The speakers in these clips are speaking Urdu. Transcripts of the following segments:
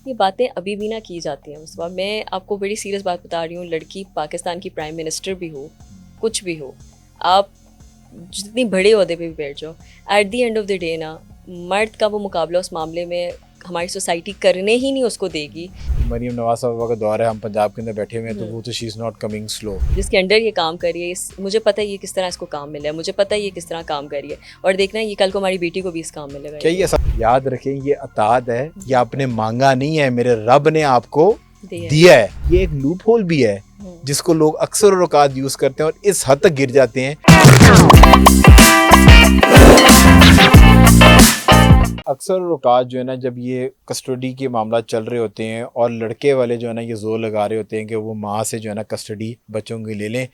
یہ باتیں ابھی بھی نہ کی جاتی ہیں مصطفیٰ. میں آپ کو بڑی سیریس بات بتا رہی ہوں. لڑکی پاکستان کی پرائم منسٹر بھی ہو, کچھ بھی ہو, آپ جتنی بڑے عہدے پہ بھی بیٹھ جاؤ, at the end of the day نا مرد کا وہ مقابلہ اس معاملے میں ہماری سوسائٹی کرنے ہی نہیں اس کو دے گی. مریم نواز صاحبہ کا دور ہے, ہم پنجاب کے اندر بیٹھے ہوئے ہیں, تو وہ تو شی از ناٹ کمنگ سلو. جس کے انڈر یہ کام کر رہی ہے, مجھے پتہ ہے یہ کس طرح اس کو کام ملا ہے, مجھے پتہ ہے یہ کس طرح کام کر رہی ہے, اور دیکھنا یہ کل کو ہماری بیٹی کو بھی اس کام ملے گا. کیا یہ سب یاد رکھیں, یہ عطاد ہے, یہ آپ نے مانگا نہیں ہے, میرے رب نے آپ کو دیا ہے. یہ ایک لوپ ہول بھی ہے جس کو لوگ اکثر اوقات یوز کرتے ہیں اور اس حد تک گر جاتے ہیں. اکثر اوقات جو ہے نا, جب یہ کسٹڈی کے معاملات چل رہے ہوتے ہیں اور لڑکے والے جو ہے نا یہ زور لگا رہے ہوتے ہیں کہ وہ ماں سے جو ہے نا کسٹڈی بچوں کی لے لیں,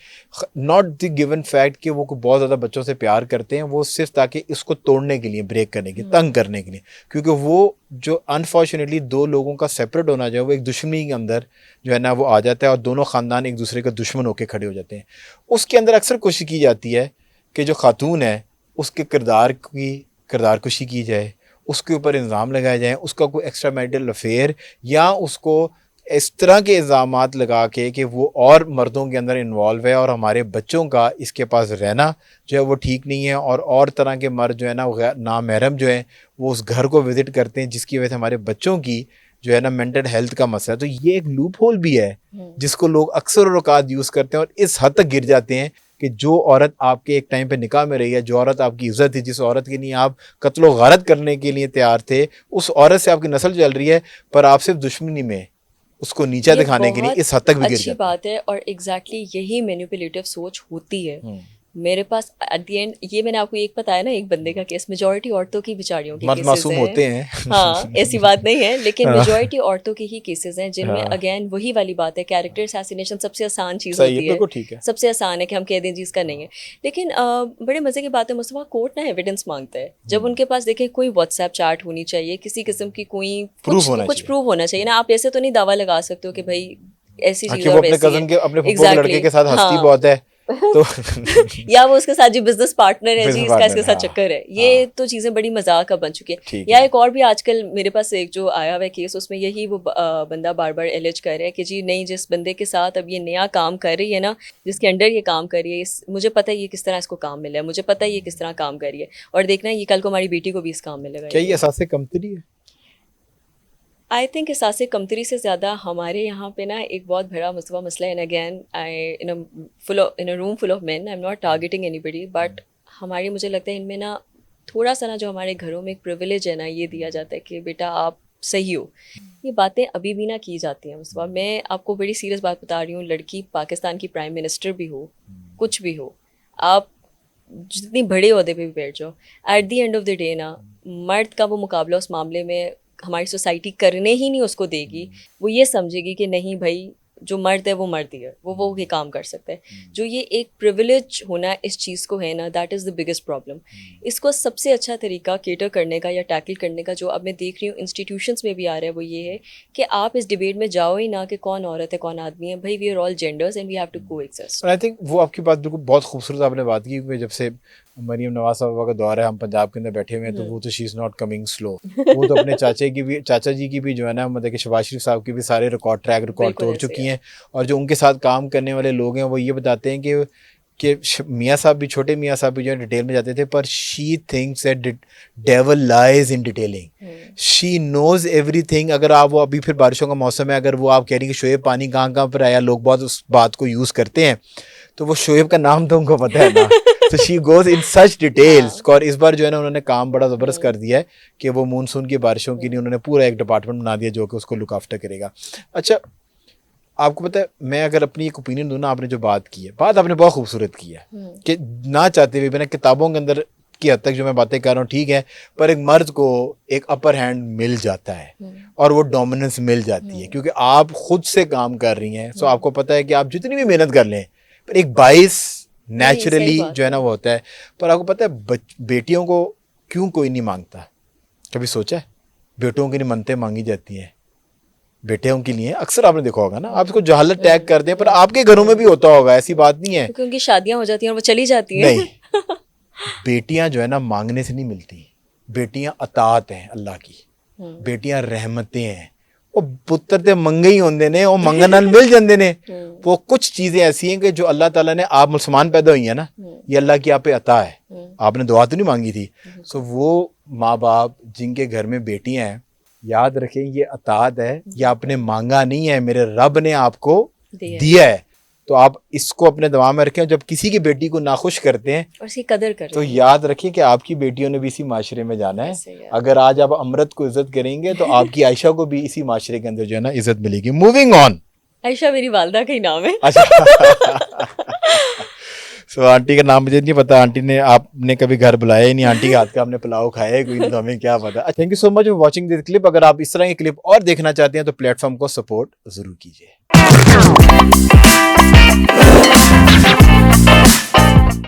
ناٹ دی گیون فیکٹ کہ وہ بہت زیادہ بچوں سے پیار کرتے ہیں, وہ صرف تاکہ اس کو توڑنے کے لیے, بریک کرنے کے, تنگ کرنے کے لیے, کیونکہ وہ جو انفارچونیٹلی دو لوگوں کا سیپریٹ ہونا جو ہے وہ ایک دشمنی کے اندر جو ہے نا وہ آ جاتا ہے اور دونوں خاندان ایک دوسرے کا دشمن ہو کے کھڑے ہو جاتے ہیں. اس کے اندر اکثر کوشش کی جاتی ہے کہ جو خاتون ہے اس کے کردار کشی کی جائے, اس کے اوپر الزام لگائے جائیں, اس کا کوئی ایکسٹرا میریٹل افیئر یا اس کو اس طرح کے الزامات لگا کے کہ وہ اور مردوں کے اندر انوالو ہے اور ہمارے بچوں کا اس کے پاس رہنا جو ہے وہ ٹھیک نہیں ہے, اور طرح کے مرد جو ہے نا نامحرم جو ہیں وہ اس گھر کو وزٹ کرتے ہیں, جس کی وجہ سے ہمارے بچوں کی جو ہے نا مینٹل ہیلتھ کا مسئلہ ہے. تو یہ ایک لوپ ہول بھی ہے جس کو لوگ اکثر اوقات یوز کرتے ہیں اور اس حد تک گر جاتے ہیں کہ جو عورت آپ کے ایک ٹائم پہ نکاح میں رہی ہے, جو عورت آپ کی عزت تھی, جس عورت کے لیے آپ قتل و غارت کرنے کے لیے تیار تھے, اس عورت سے آپ کی نسل چل رہی ہے, پر آپ صرف دشمنی میں اس کو نیچا دکھانے کے لیے اس حد تک بھی گر جاتے ہیں. اچھی بات ہے, اور ایگزیکٹلی یہی مینیپولیٹو سوچ ہوتی ہے. میرے پاس ایٹ دی اینڈ یہ میں نے آپ کو ایک بتایا نا, ایک بندے کا کیس, میجورٹی عورتوں کی بیچاریوں کے کیسز معصوم ہوتے ہیں. ہاں ایسی بات نہیں ہے, لیکن میجورٹی عورتوں کے ہی کیسز ہیں جن میں اگین وہی والی بات ہے, کیریکٹر اسیسینیشن سب سے آسان چیز ہوتی ہے, سب سے آسان ہے کہ ہم کہہ دیں جی اس کا نہیں ہے. لیکن بڑے مزے کی بات ہے مصطفیٰ, کورٹ نا ایویڈنس مانگتا ہے. جب ان کے پاس دیکھیں کوئی واٹس ایپ چیٹ ہونی چاہیے, کسی قسم کی کوئی کچھ پروف ہونا چاہیے نا. آپ ایسے تو نہیں دعویٰ لگا سکتے ہو کہ بھائی ایسی چیز اور اپنے لڑکے کے ساتھ ہستی بہت ہے تو یا وہ اس کے ساتھ جو بزنس پارٹنر ہے جی اس کا اس کے ساتھ چکر ہے, یہ تو چیزیں بڑی مذاق اب بن چکی ہے. یا ایک اور بھی آج کل میرے پاس ایک جو آیا ہوا ہے کیس, اس میں یہی وہ بندہ بار بار ایلیج کر رہا ہے کہ جی نہیں, جس بندے کے ساتھ اب یہ نیا کام کر رہی ہے نا, جس کے انڈر یہ کام کر رہی ہے, مجھے پتہ ہے یہ کس طرح اس کو کام ملا ہے, مجھے پتہ ہے یہ کس طرح کام کر رہی ہے, اور دیکھنا یہ کل کو ہماری بیٹی کو بھی اس کام ملے گا. کیا یہ احساس کمتری ہے؟ آئی تھنک احساس کمتری سے زیادہ ہمارے یہاں پہ نا ایک بہت بڑا مسئلہ ہے. Again in a room full of men, I am not targeting anybody, but ہماری مجھے لگتا ہے ان میں نا تھوڑا سا نا جو ہمارے گھروں میں ایک پریویلیج ہے نا, یہ دیا جاتا ہے کہ بیٹا آپ صحیح ہو. یہ باتیں ابھی بھی نہ کی جاتی ہیں مصطفیٰ. میں آپ کو بڑی سیریس بات بتا رہی ہوں, لڑکی پاکستان کی پرائم منسٹر بھی ہو, کچھ بھی ہو, آپ جتنی بڑے عہدے پہ بھی بیٹھ جاؤ, at the end of the day نا مرد کا وہ مقابلہ اس معاملے میں ہماری سوسائٹی کرنے ہی نہیں اس کو دے گی. وہ یہ سمجھے گی کہ نہیں بھائی جو مرد ہے وہ مرد ہی ہے, وہ یہ کام کر سکتا ہے. جو یہ ایک پریویلیج ہونا اس چیز کو ہے نا, that is the biggest problem. اس کو سب سے اچھا طریقہ کیٹر کرنے کا یا ٹیکل کرنے کا جو اب میں دیکھ رہی ہوں انسٹیٹیوشنس میں بھی آ رہا ہے, وہ یہ ہے کہ آپ اس ڈبیٹ میں جاؤ ہی نہ کہ کون عورت ہے کون آدمی ہے. بھائی we are all genders and we have to coexist. I think وہ آپ کی بات بالکل بہت خوبصورت آپ نے بات کی, کیونکہ جب سے مریم نواز صاحبہ کا دور ہے, ہم پنجاب کے اندر بیٹھے ہوئے ہیں, تو وہ تو شی از ناٹ کمنگ سلو. وہ تو اپنے چاچا جی کی بھی جو ہے نا, مطلب کہ شہباز شریف صاحب کی بھی سارے ریکارڈ توڑ چکی ہیں, اور جو ان کے ساتھ کام کرنے والے لوگ ہیں وہ یہ بتاتے ہیں کہ میاں صاحب بھی, چھوٹے میاں صاحب بھی جو ہے ڈیٹیل میں جاتے تھے, پر she thinks that devil lies in detailing, she knows every thing آپ وہ ابھی پھر بارشوں کا موسم ہے, اگر وہ آپ کہہ رہی ہیں کہ شعیب پانی کہاں پر آیا, لوگ بہت اس بات کو یوز کرتے ہیں, تو وہ شعیب کا نام تو ان کو پتہ ہے نا. تو she goes in such details. اور اس بار جو ہے نا انہوں نے کام بڑا زبردست کر دیا ہے کہ وہ مونسون کی بارشوں کے لیے انہوں نے پورا ایک ڈپارٹمنٹ بنا دیا جو کہ اس کو لک آفٹر کرے گا. اچھا آپ کو پتہ ہے, میں اگر اپنی ایک اوپینین دوں نا, آپ نے جو بات کی ہے, بات آپ نے بہت خوبصورت کی ہے کہ نہ چاہتے ہوئے بھی نا کتابوں کے اندر کی حد تک جو میں باتیں کر رہا ہوں ٹھیک ہے, پر ایک مرد کو ایک اپر ہینڈ مل جاتا ہے اور وہ ڈومیننس مل جاتی ہے, کیونکہ آپ خود سے کام کر رہی ہیں. سو آپ کو پتہ ہے کہ آپ جتنی بھی محنت کر لیں, پر ایک باعث نیچرلی جو ہے نا وہ ہوتا ہے. پر آپ کو پتہ ہے بیٹیوں کو کیوں کوئی نہیں مانگتا؟ کبھی سوچا ہے؟ بیٹوں کی نہیں منتیں مانگی جاتی ہیں بیٹوں کے لیے. اکثر آپ نے دیکھا ہوگا نا, آپ اس کو جہالت ٹیگ کر دیں, پر آپ کے گھروں میں بھی ہوتا ہوگا, ایسی بات نہیں ہے, کیونکہ شادیاں ہو جاتی ہیں اور وہ چلی جاتی ہیں. نہیں, بیٹیاں جو ہے نا مانگنے سے نہیں ملتی, بیٹیاں عطات ہیں اللہ کی, بیٹیاں رحمتیں ہیں. وہ پتر تے منگے ہی ہوندے نے, وہ منگن نال مل جاندے نے. وہ کچھ چیزیں ایسی ہیں کہ جو اللہ تعالیٰ نے, آپ مسلمان پیدا ہوئی ہیں نا, یہ اللہ کی آپ پہ عطا ہے, آپ نے دعا تو نہیں مانگی تھی. سو وہ ماں باپ جن کے گھر میں بیٹیاں ہیں, یاد رکھیں یہ عطا ہے, یہ آپ نے مانگا نہیں ہے, میرے رب نے آپ کو دیا ہے. تو آپ اس کو اپنے دماغ میں رکھیں, جب کسی کی بیٹی کو ناخوش کرتے ہیں اور اس کی قدر کریں تو یاد رکھیں کہ آپ کی بیٹیوں نے بھی اسی معاشرے میں جانا ہے. اگر آج آپ امرت کو عزت کریں گے تو آپ کی عائشہ کو بھی اسی معاشرے کے اندر جو ہے نا عزت ملے گی. Moving on. عائشہ میری والدہ کا ہی نام ہے. اچھا سو آنٹی کا نام مجھے نہیں پتا, آنٹی نے, آپ نے کبھی گھر بلایا ہی نہیں, آنٹی کے ہاتھ کا آپ نے پلاؤ کھایا ہے کوئی نہیں, تو ہمیں کیا پتا. Thank you so much for watching this clip. اگر آپ اس طرح کی کلپ اور دیکھنا چاہتے ہیں تو پلیٹ فارم کو سپورٹ ضرور کیجیے.